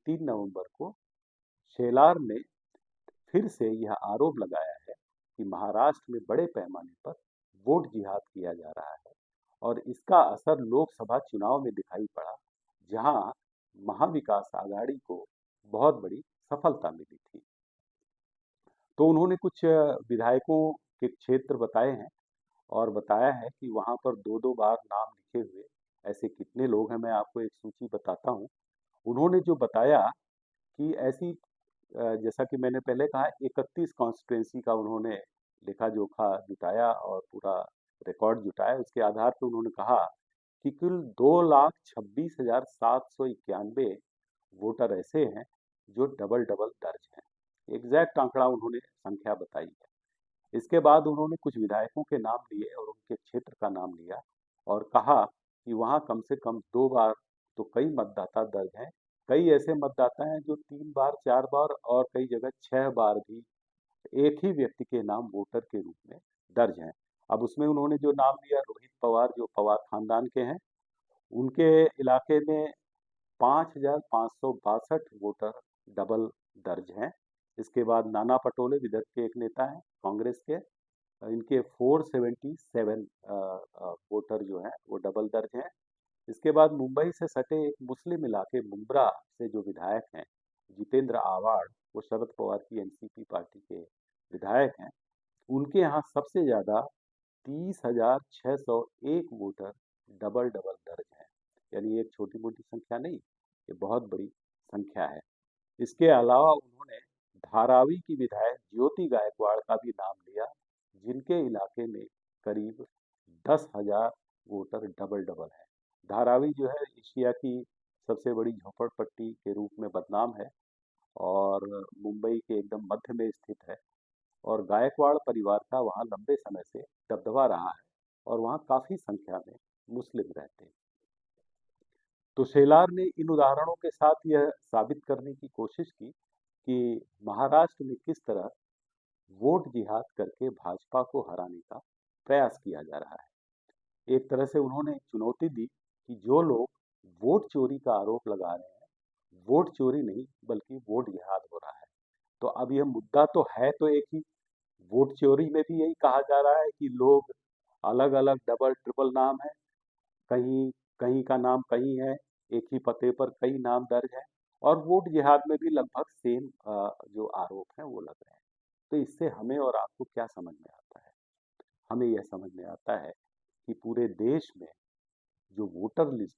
3 नवंबर को शेलार ने फिर से यह आरोप लगाया है कि महाराष्ट्र में बड़े पैमाने पर वोट जिहाद किया जा रहा है और इसका असर लोकसभा चुनाव में दिखाई पड़ा, जहां महाविकास आघाड़ी को बहुत बड़ी सफलता मिली थी। तो उन्होंने कुछ विधायकों के क्षेत्र बताए हैं और बताया है कि वहां पर दो दो बार नाम लिखे हुए ऐसे कितने लोग हैं, मैं आपको एक सूची बताता हूँ। उन्होंने जो बताया कि ऐसी जैसा कि मैंने पहले कहा 31 कॉन्स्टिट्यूंसी का उन्होंने लेखा जोखा जुटाया और पूरा रिकॉर्ड जुटाया। उसके आधार पर उन्होंने कहा कि कुल 2,26,791 वोटर ऐसे हैं जो डबल डबल दर्ज हैं। एग्जैक्ट आंकड़ा उन्होंने संख्या बताई है। इसके बाद उन्होंने कुछ विधायकों के नाम लिए और उनके क्षेत्र का नाम लिया और कहा कि वहाँ कम से कम 2 बार तो कई मतदाता दर्ज हैं। कई ऐसे मतदाता हैं जो 3 बार, 4 बार और कई जगह 6 बार भी एक ही व्यक्ति के नाम वोटर के रूप में दर्ज हैं। अब उसमें उन्होंने जो नाम लिया रोहित पवार, जो पवार खानदान के हैं, उनके इलाके में 5,562 वोटर डबल दर्ज हैं। इसके बाद नाना पटोले विदर्भ के एक नेता हैं कांग्रेस के, इनके 477 वोटर जो हैं वो डबल दर्ज हैं। इसके बाद मुंबई से सटे एक मुस्लिम इलाके मुंब्रा से जो विधायक हैं जितेंद्र आवाड़, वो शरद पवार की एनसीपी पार्टी के विधायक हैं, उनके यहाँ सबसे ज़्यादा 30,601 वोटर डबल डबल दर्ज हैं। यानी ये एक छोटी मोटी संख्या नहीं, ये बहुत बड़ी संख्या है। इसके अलावा उन्होंने धारावी की विधायक ज्योति गायकवाड़ का भी नाम लिया, जिनके इलाके में करीब 10,000 वोटर डबल डबल है। धारावी जो है एशिया की सबसे बड़ी झोपड़पट्टी के रूप में बदनाम है और मुंबई के एकदम मध्य में स्थित है और गायकवाड़ परिवार का वहाँ लंबे समय से दबदबा रहा है और वहाँ काफ़ी संख्या में मुस्लिम रहते हैं। तो शेलार ने इन उदाहरणों के साथ यह साबित करने की कोशिश की कि महाराष्ट्र में किस तरह वोट जिहाद करके भाजपा को हराने का प्रयास किया जा रहा है। एक तरह से उन्होंने चुनौती दी कि जो लोग वोट चोरी का आरोप लगा रहे हैं, वोट चोरी नहीं बल्कि वोट जिहाद हो रहा है। तो अब यह मुद्दा तो है तो एक ही, वोट चोरी में भी यही कहा जा रहा है कि लोग अलग अलग डबल ट्रिपल नाम है, कहीं कहीं का नाम कहीं है, एक ही पते पर कई नाम दर्ज हैं और वोट जिहाद में भी लगभग सेम जो आरोप हैं वो लग रहे हैं। तो इससे हमें और आपको क्या समझ में आता है? हमें यह समझ में आता है कि पूरे देश में जो वोटर लिस्ट